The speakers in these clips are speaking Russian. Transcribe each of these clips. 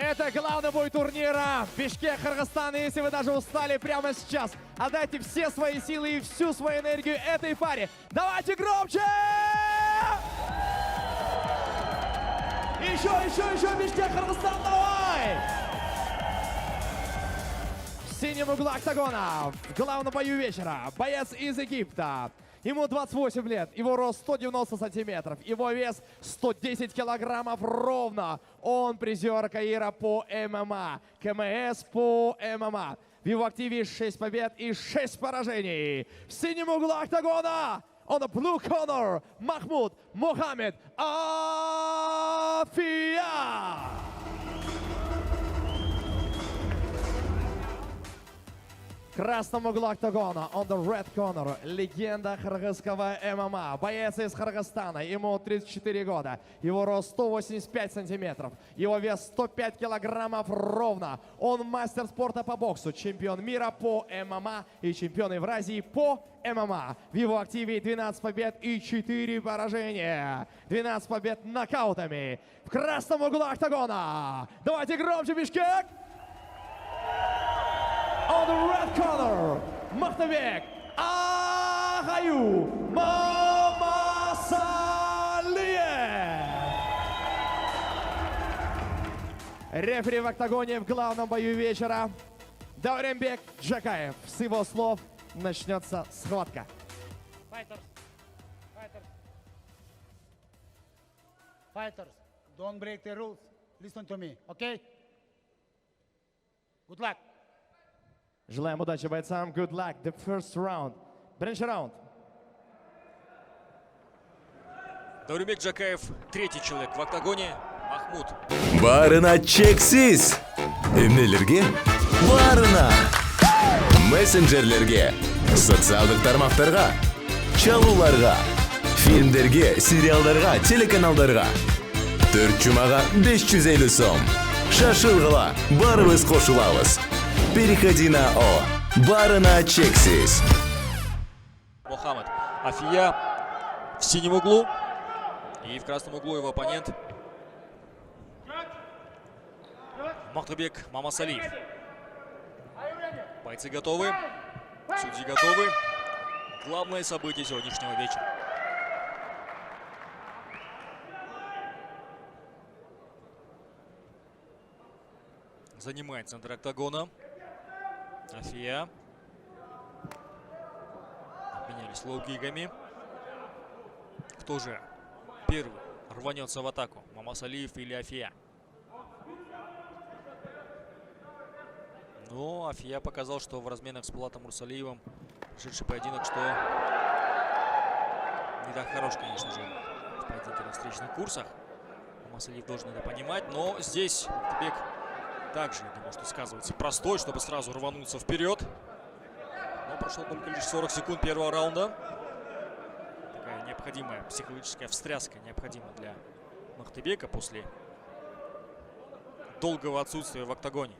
Это главный бой турнира в Бишкек, Кыргызстан. И если вы даже устали прямо сейчас, отдайте все свои силы и всю свою энергию этой паре. Давайте громче! Еще, Бишкек, Кыргызстан, давай! В синем углу октагона, в главном бою вечера, боец из Египта. Ему 28 лет, его рост 190 сантиметров, его вес 110 килограммов ровно. Он призер Каира по ММА, КМС по ММА. В его активе 6 побед и 6 поражений. В синем углу октагона, on the blue corner, Махмуд Мухаммед Афия. В красном углу октагона, on the red corner, легенда кыргызского ММА, боец из Кыргызстана, ему 34 года, его рост 185 сантиметров, его вес 105 килограммов ровно. Он мастер спорта по боксу, чемпион мира по ММА и чемпион Евразии по ММА. В его активе 12 побед и 4 поражения, 12 побед нокаутами. В красном углу октагона, давайте громче, Бишкек! On the red corner, Махтабек Агаю Мамасалиев. Рефери в октагоне в главном бою вечера Дауренбек Джакаев. С его слов начнется схватка. Fighters, don't break the rules. Listen to me, okay? Good luck. Желаем удачи бойцам. Good luck. The first round. Бірінші раунд. Дауренбек Джакаев, третий человек в октагоне. Махмуд. Барына чексиз. Эмнелерге барына. Мессенджерлерге, социалдык тармактарга, чалууларга, фильмдерге, сериалдарга, телеканалдарга. 4 жумага 550 сом. Шашылгыла, барыбыз кошулабыз. Переходи на О. Барына чексиз. Мухаммед Афия в синем углу. И в красном углу его оппонент Махтабек Мамасалиев. Бойцы готовы. Судьи готовы. Главное событие сегодняшнего вечера. Занимает центр октагона. Афия. Обменялись лоу-киками. Кто же первый рванется в атаку? Мамасалиев или Афия? Но Афия показал, что в разменах с Булатом Мурсалиевым прошедший поединок, что не так хорош, конечно же, в поединке на встречных курсах. Мамасалиев должен это понимать, но здесь Махтабек также, я думаю, что сказывается простой, чтобы сразу рвануться вперед. Но прошло только лишь 40 секунд первого раунда. Такая необходимая психологическая встряска необходима для Махтабека после долгого отсутствия в октагоне.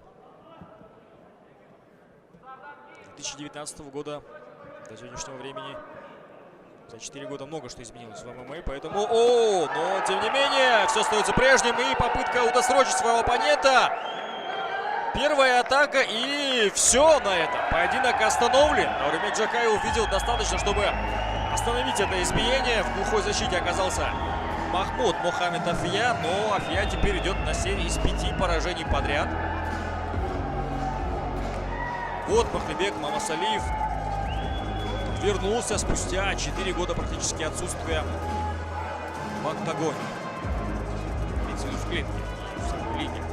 2019 года до сегодняшнего времени за 4 года много что изменилось в ММА, поэтому... но тем не менее, все остается прежним, и попытка удосрочить своего оппонента. Первая атака, и все на этом. Поединок остановлен. Дауренбек Джакаев увидел достаточно, чтобы остановить это избиение. В глухой защите оказался Махмуд Мухаммед Афия, но Афия теперь идет на серии из 5 поражений подряд. Вот Махтабек Мамасалиев вернулся спустя 4 года практически отсутствия в октагоне. В клетке, в самой линии.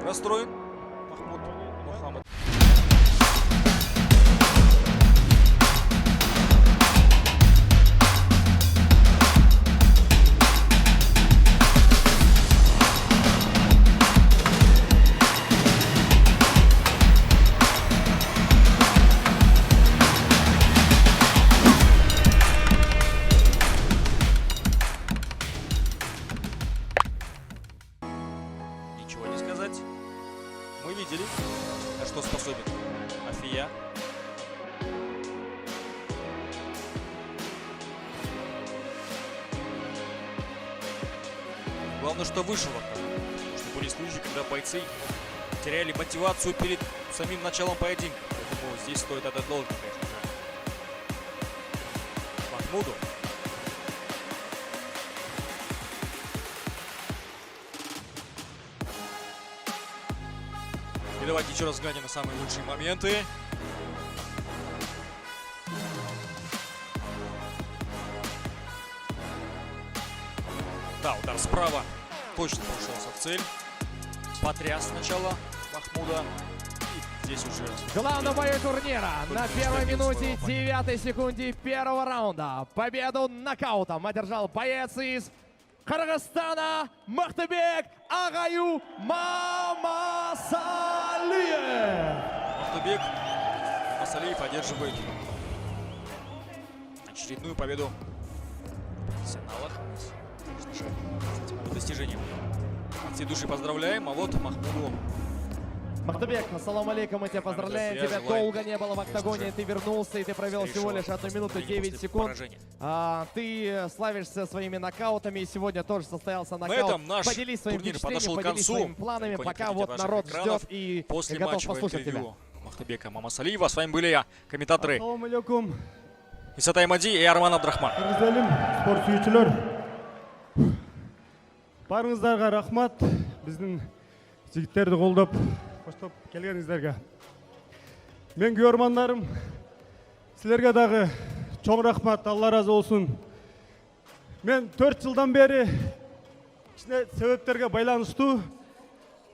Расстроен Махмуд Мухаммед. Ничего не сказать. Главное, что вышел оттуда. Потому что были случаи, когда бойцы теряли мотивацию перед самим началом поединка. Поэтому здесь стоит отдать должное, конечно же, Махмуду. И давайте еще раз глянем на самые лучшие моменты. Да, удар справа точно пришелся в цель. Потряс сначала Махмуда. И здесь уже... Главный бой турнира на первой минуте своего 9 секунде первого раунда. Победу нокаутом одержал боец из Кыргызстана Мактыбек Агаю Мамасалиев. Махтубек Мамасалиев одерживает очередную победу в профессионалах. Конечно же, с этим достижением от всей души поздравляем. А вот Махмуду. Мактыбек, ассаламу алейкум, мы тебя поздравляем. Связь, Тебя желаем, долго не было в октагоне, конечно же, ты вернулся и ты провел всего лишь 1 минуту после 9 секунд. поражения. Ты славишься своими нокаутами, и сегодня тоже состоялся На нокаут. этом наш Поделись своим турнир впечатлением, подошел к поделись концу. своими планами, Далеко не пока отходите вот от народ ваших экранов. ждет и После готов матчевого послушать тебя. интервью Махтыбека Мамасалиева. С вами были я, комментаторы Ассаламу алейкум. Исатай Мади и Арман Абдрахман. Кыргыз элим, спорт сүйүүчүлөр. Барыңыздарга рахмат. Биздин жигиттерди колдоп, коштоп келгениңиздерге. Мен көрмандарым, силерге дагы чоң рахмат, Алла разы болсун. Мен 4 жылдан бери кичине себептерге байланыштуу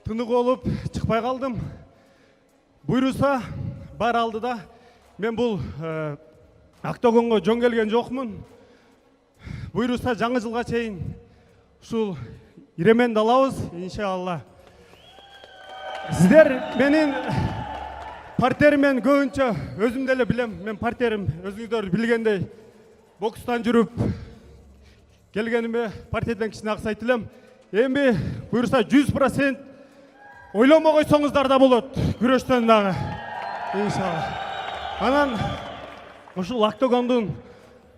тынык болуп чыкпай калдым. Буйруса бар алдыда. Мен бул октагонго жөн келген жокмун. Буйруса жаңы жылга чейин ушул иременди алабыз, иншалла. Сиздер менин партеримен көбүнчө өзүм деле билем. Мен партерим өзүңүздөр билгендей бокстан жүрүп келгениме партерден кичине аксайт элем. Эми буйруса 100% ойлонбой койсоңуздар да болот. Күрөштөн дагы. Иншалла. Анан ушул октагондун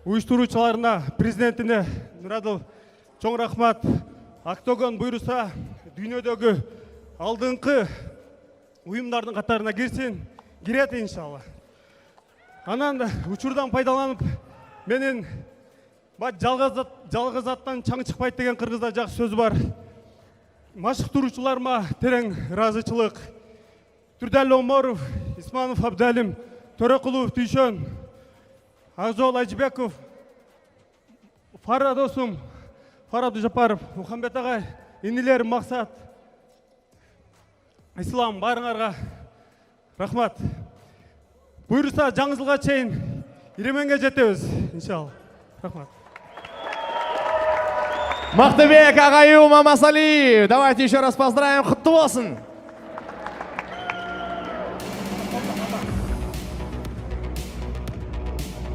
уюштуруучуларына, президентине Нурадыл чоң рахмат. Октагон буйруса дүйнөдөгү алдыңкы уюмдардын катарына кирсин, кирет иншалла. Анан учурдан пайдаланып, менин жалгыз аттан чаң чыкпайт деген кыргызда жакшы сөз бар. Машыктыруучуларыма терең ыраазычылык. Түрдәлі Омаров, Исманов Абдалим, Төрөкулов Түйшөн, Акжол Ажбеков, Фара досум, Фара Дужапаров, Мухамбет агай, инилерим Максат, Ислам, барыңарга рахмат. Буйруса жаңы жылга чейин иременге жетебиз, иншалла. Рахмат. Мактыбек Агаю Мамасалиев. Давайте еще раз поздравим. Құтты болсын.